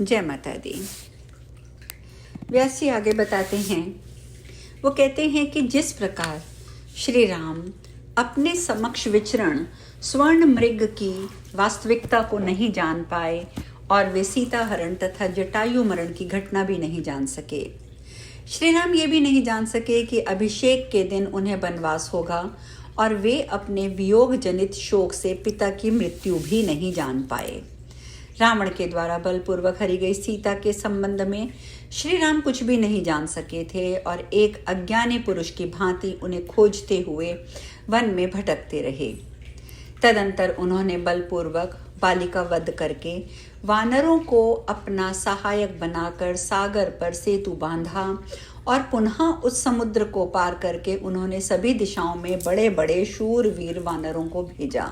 जय माता दी। व्यास जी आगे बताते हैं, वो कहते हैं कि जिस प्रकार श्री राम अपने समक्ष विचरण स्वर्ण मृग की वास्तविकता को नहीं जान पाए और वे सीता हरण तथा जटायु मरण की घटना भी नहीं जान सके। श्री राम ये भी नहीं जान सके कि अभिषेक के दिन उन्हें वनवास होगा और वे अपने वियोग जनित शोक से पिता की मृत्यु भी नहीं जान पाए। रावण के द्वारा बलपूर्वक हरी गई सीता के संबंध में श्री राम कुछ भी नहीं जान सके थे और एक अज्ञानी पुरुष की भांति उन्हें खोजते हुए वन में भटकते रहे। तदंतर उन्होंने बलपूर्वक बाली का वध करके वानरों को अपना सहायक बनाकर सागर पर सेतु बांधा और पुनः उस समुद्र को पार करके उन्होंने सभी दिशाओं में बड़े बड़े शूरवीर वानरों को भेजा।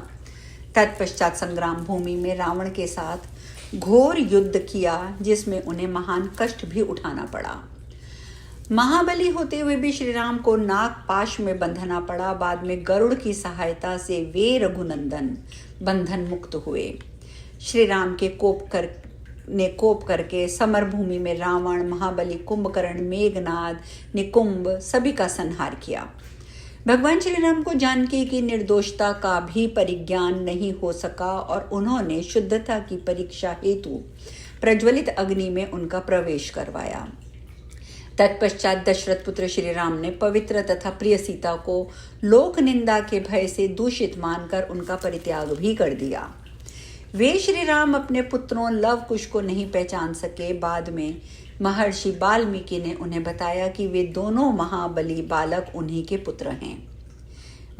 तत्पश्चात संग्राम भूमि में रावण के साथ घोर युद्ध किया, जिसमें उन्हें महान कष्ट भी उठाना पड़ा। महाबली होते हुए भी श्री राम को नाग पाश में बंधना पड़ा। बाद में गरुड़ की सहायता से वे रघुनंदन बंधन मुक्त हुए। श्री राम के कोप करके समर भूमि में रावण, महाबली, कुंभकर्ण, मेघनाद, निकुंभ सभी का संहार किया। भगवान श्री राम को जानकी की निर्दोषता का भी परिज्ञान नहीं हो सका और उन्होंने शुद्धता की परीक्षा हेतु प्रज्वलित अग्नि में उनका प्रवेश करवाया। तत्पश्चात दशरथ पुत्र श्री राम ने पवित्र तथा प्रिय सीता को लोक निंदा के भय से दूषित मानकर उनका परित्याग भी कर दिया। वे श्री राम अपने पुत्रों लव कुश को नहीं पहचान सके। बाद में महर्षि वाल्मीकि ने उन्हें बताया कि वे दोनों महाबली बालक उन्हीं के पुत्र हैं।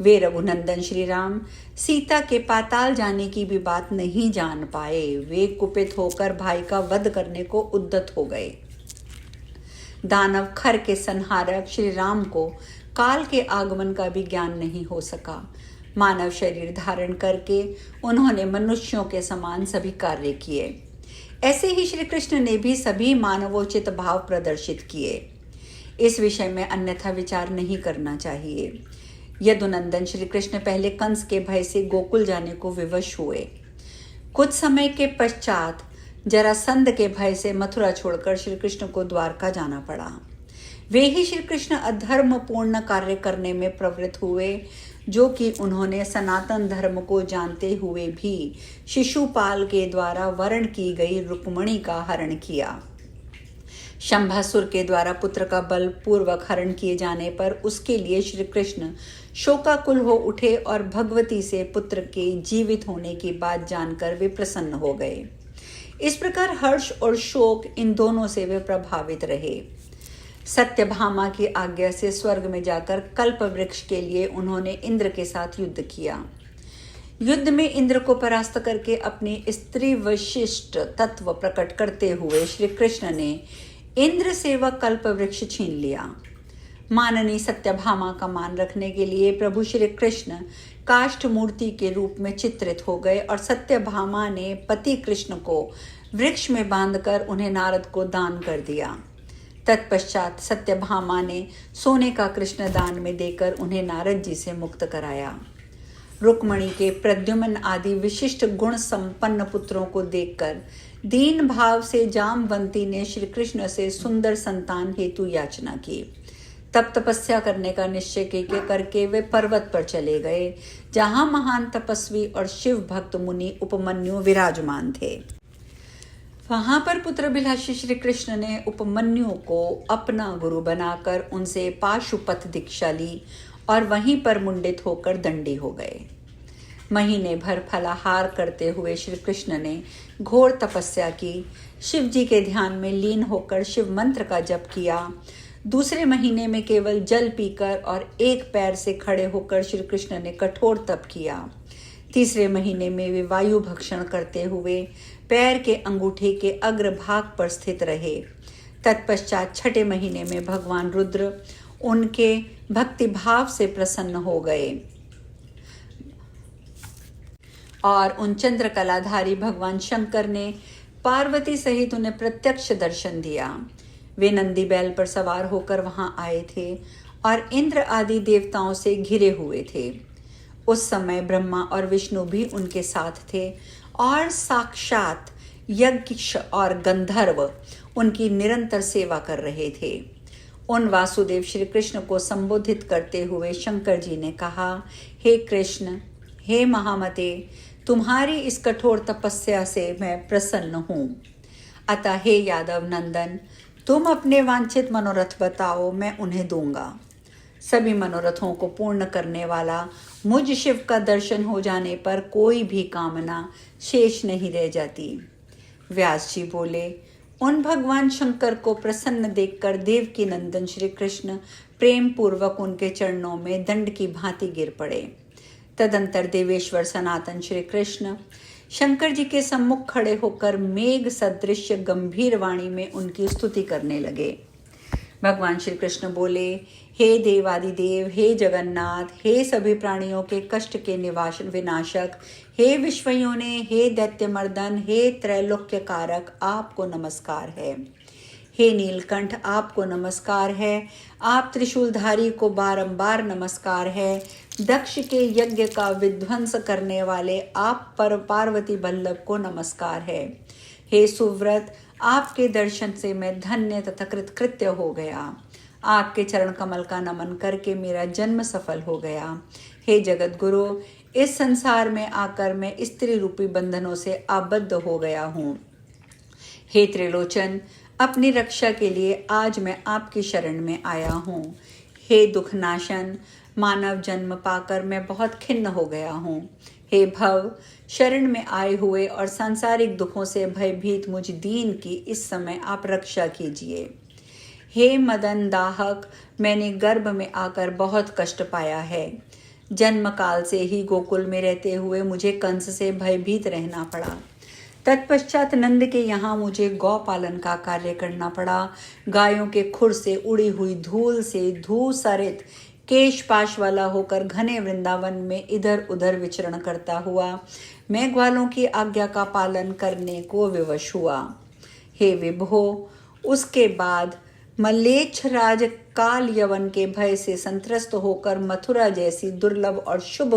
वे रघुनंदन श्री राम सीता के पाताल जाने की भी बात नहीं जान पाए। वे कुपित होकर भाई का वध करने को उद्यत हो गए। दानव खर के संहारक श्री राम को काल के आगमन का भी ज्ञान नहीं हो सका। मानव शरीर धारण करके उन्होंने मनुष्यों के समान सभी कार्य किए। ऐसे ही श्री कृष्ण ने भी सभी मानवोचित भाव प्रदर्शित किए। इस विषय में अन्यथा विचार नहीं करना चाहिए। यदुनंदन श्री कृष्ण पहले कंस के भय से गोकुल जाने को विवश हुए। कुछ समय के पश्चात जरासंध के भय से मथुरा छोड़कर श्री कृष्ण को द्वारका जाना पड़ा। वे ही श्री कृष्ण अधर्म पूर्ण कार्य करने में प्रवृत्त हुए, जो कि उन्होंने सनातन धर्म को जानते हुए भी शिशुपाल के द्वारा वर्ण की गई रुक्मणी का हरण किया। शंभासुर के द्वारा पुत्र का बलपूर्वक हरण किए जाने पर उसके लिए श्री कृष्ण शोकाकुल हो उठे और भगवती से पुत्र के जीवित होने की बात जानकर वे प्रसन्न हो गए। इस प्रकार हर्ष और शोक इन दोनों से वे प्रभावित रहे। सत्यभामा की आज्ञा से स्वर्ग में जाकर कल्प वृक्ष के लिए उन्होंने इंद्र के साथ युद्ध किया। युद्ध में इंद्र को परास्त करके अपनी स्त्री विशिष्ट तत्व प्रकट करते हुए श्री कृष्ण ने इंद्र सेवक कल्प वृक्ष छीन लिया। माननी सत्यभामा का मान रखने के लिए प्रभु श्री कृष्ण काष्ठ मूर्ति के रूप में चित्रित हो गए और सत्यभामा ने पति कृष्ण को वृक्ष में बांधकर उन्हें नारद को दान कर दिया। तत्पश्चात सत्यभामा ने सोने का कृष्ण दान में देकर उन्हें नारद जी से मुक्त कराया। रुक्मणी के प्रद्युम्न आदि विशिष्ट गुण संपन्न पुत्रों को देखकर दीन भाव से जामवंती ने श्री कृष्ण से सुंदर संतान हेतु याचना की। तब तपस्या करने का निश्चय करके वे पर्वत पर चले गए, जहां महान तपस्वी और शिव भक्त मुनि उपमन्यु विराजमान थे। वहां पर पुत्रभिलाषी श्री कृष्ण ने उपमन्यु को अपना गुरु बनाकर उनसे पाशुपत दीक्षा ली और वहीं पर मुंडित होकर दंडी हो गए। महीने भर फलाहार करते हुए श्री कृष्ण ने घोर तपस्या की। शिव जी के ध्यान में लीन होकर शिव मंत्र का जप किया। दूसरे महीने में केवल जल पीकर और एक पैर से खड़े होकर श्री कृष्ण ने कठोर तप किया। तीसरे महीने में वे वायु भक्षण करते हुए पैर के अंगूठे के अग्रभाग पर स्थित रहे। तत्पश्चात छठे महीने में भगवान रुद्र उनके भक्ति भाव से प्रसन्न हो गए और उन चंद्रकलाधारी भगवान शंकर ने पार्वती सहित उन्हें प्रत्यक्ष दर्शन दिया। वे नंदी बैल पर सवार होकर वहां आए थे और इंद्र आदि देवताओं से घिरे हुए थे। उस समय ब्रह्मा और विष्णु भी उनके साथ थे और साक्षात यक्ष और गंधर्व उनकी निरंतर सेवा कर रहे थे। उन वासुदेव श्री कृष्ण को संबोधित करते हुए शंकर जी ने कहा, हे कृष्ण, हे महामते, तुम्हारी इस कठोर तपस्या से मैं प्रसन्न हूँ। अतः हे यादव नंदन, तुम अपने वांछित मनोरथ बताओ, मैं उन्हें दूंगा। सभी मनोरथों को पूर्ण करने वाला मुझ शिव का दर्शन हो जाने पर कोई भी कामना शेष नहीं रह जाती। व्यास जी बोले, उन भगवान शंकर को प्रसन्न देखकर देवकी नंदन श्री कृष्ण प्रेम पूर्वक उनके चरणों में दंड की भांति गिर पड़े। तदंतर देवेश्वर सनातन श्री कृष्ण शंकर जी के सम्मुख खड़े होकर मेघ सदृश गंभीर वाणी में उनकी स्तुति करने लगे। भगवान श्री कृष्ण बोले, हे देवादिदेव, हे जगन्नाथ, हे सभी प्राणियों के कष्ट के विनाशक, हे विश्वयोने, हे दैत्यमर्दन, हे त्रैलोक्य कारक, आपको नमस्कार है। हे नीलकंठ, आपको नमस्कार है। आप त्रिशूलधारी को बारंबार नमस्कार है। दक्ष के यज्ञ का विध्वंस करने वाले आप पर पार्वती बल्लभ को नमस्कार है। हे सुव्रत, आपके दर्शन से मैं धन्य तथा कृतकृत्य हो गया। आपके चरण कमल का नमन करके मेरा जन्म सफल हो गया। हे जगत गुरु, इस संसार में आकर मैं स्त्री रूपी बंधनों से आबद्ध हो गया हूँ। हे त्रिलोचन, अपनी रक्षा के लिए आज मैं आपकी शरण में आया हूँ। हे दुखनाशन, मानव जन्म पाकर मैं बहुत खिन्न हो गया हूँ। हे भव, शरण में आए हुए और सांसारिक दुखों से भयभीत मुझ दीन की इस समय आप रक्षा कीजिए। हे मदन दाहक, मैंने गर्भ में आकर बहुत कष्ट पाया है। जन्म काल से ही गोकुल में रहते हुए मुझे कंस से भयभीत रहना पड़ा। तत्पश्चात नंद के यहाँ मुझे गौ पालन का कार्य करना पड़ा। गायों के खुर से उड़ी हुई धूल से धूसरित केश पाश वाला होकर घने वृंदावन में इधर उधर विचरण करता हुआ मैं ग्वालों की आज्ञा का पालन करने को विवश हुआ। हे विभो, उसके बाद मल्लेच्छ राज काल यवन के भय से संत्रस्त होकर मथुरा जैसी दुर्लभ और शुभ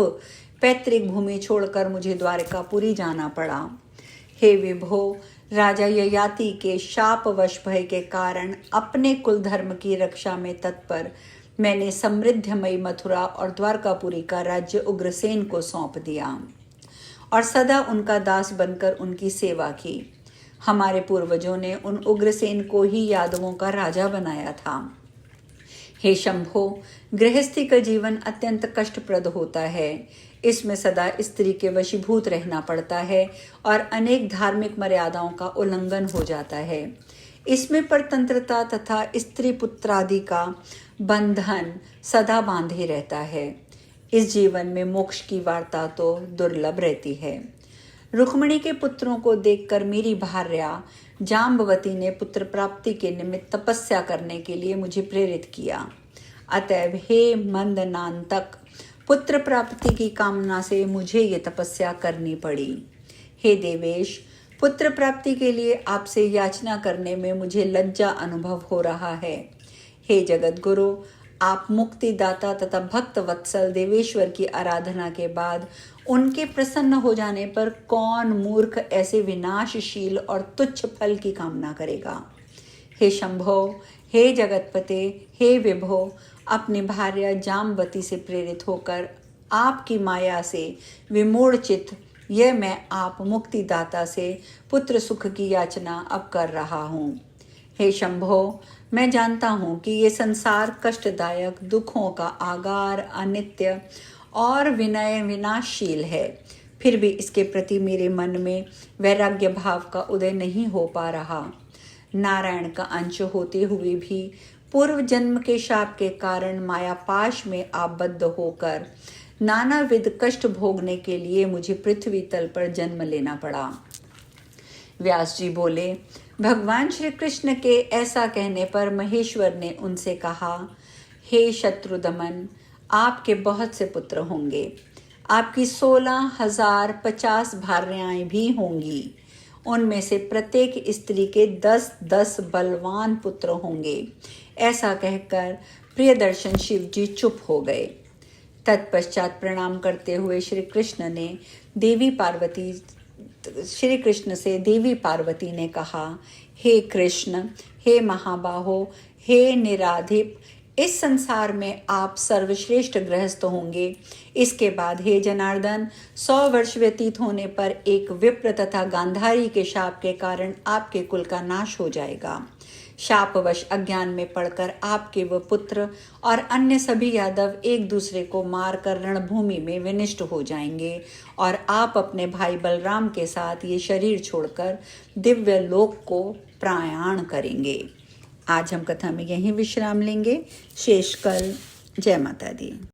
पैतृक भूमि छोड़कर मुझे द्वारकापुरी जाना पड़ा। हे विभो, राजा ययाति के शापवश भय के कारण अपने कुल धर्म की रक्षा में तत्पर मैंने समृद्धमयी मथुरा और द्वारकापुरी का राज्य उग्रसेन को सौंप दिया और सदा उनका दास बनकर उनकी सेवा की। हमारे पूर्वजों ने उन उग्रसेन को ही यादवों का राजा बनाया था। हे शंभो, गृहस्थी का जीवन अत्यंत कष्टप्रद होता है। इसमें सदा स्त्री के वशीभूत रहना पड़ता है और अनेक धार्मिक मर्यादाओं का उल्लंघन हो जाता है। इसमें परतंत्रता तथा स्त्री पुत्रादि का बंधन सदा बांधे रहता है। इस जीवन में मोक्ष की वार्ता तो दुर्लभ रहती है। रुक्मिणी के पुत्रों को देखकर मेरी भार्या जाम्बवती ने पुत्र प्राप्ति के निमित्त तपस्या करने के लिए मुझे प्रेरित किया। अतएव हे मंदनांतक, पुत्र प्राप्ति की कामना से मुझे ये तपस्या करनी पड़ी। हे देवेश, पुत्र प्राप्ति के लिए आपसे याचना करने में मुझे लज्जा अनुभव हो रहा है। हे जगत गुरु, आप मुक्तिदाता तथा भक्त वत्सल देवेश्वर की आराधना के बाद उनके प्रसन्न हो जाने पर कौन मूर्ख ऐसे विनाशशील और तुच्छ फल की कामना करेगा। हे शंभो, हे जगतपते, हे विभो, अपनी भार्या जाम्बवती से प्रेरित होकर आपकी माया से विमूढ़ चित्त यह मैं आप मुक्तिदाता से पुत्र सुख की याचना अब कर रहा हूँ। हे शंभो, मैं जानता हूँ कि ये संसार कष्टदायक, दुखों का आगार, अनित्य और विनाशशील है। फिर भी इसके प्रति मेरे मन में वैराग्य भाव का उदय नहीं हो पा रहा। नारायण का अंश होते हुए भी पूर्व जन्म के शाप के कारण माया पाश में आबद्ध होकर नानाविध कष्ट भोगने के लिए मुझे पृथ्वी तल पर जन्म लेना पड़ा। व्यास जी बोले, भगवान श्री कृष्ण के ऐसा कहने पर महेश्वर ने उनसे कहा, हे शत्रुदमन, आपके बहुत से पुत्र होंगे। आपकी 16,050 भार्याएं भी होंगी। उनमें से प्रत्येक स्त्री के 10-10 बलवान पुत्र होंगे। ऐसा कहकर प्रियदर्शन शिव जी चुप हो गए। तत्पश्चात प्रणाम करते हुए श्री कृष्ण ने देवी पार्वती श्री कृष्ण से देवी पार्वती ने कहा, हे कृष्ण, हे महाबाहो, हे निराधिप, इस संसार में आप सर्वश्रेष्ठ गृहस्थ होंगे। इसके बाद हे जनार्दन, 100 वर्ष व्यतीत होने पर एक विप्र तथा गांधारी के शाप के कारण आपके कुल का नाश हो जाएगा। शापवश अज्ञान में पड़कर आपके व पुत्र और अन्य सभी यादव एक दूसरे को मारकर रणभूमि में विनिष्ट हो जाएंगे और आप अपने भाई बलराम के साथ ये शरीर छोड़कर दिव्य लोक को प्रयाण करेंगे। आज हम कथा में यहीं विश्राम लेंगे। शेष कल। जय माता दी।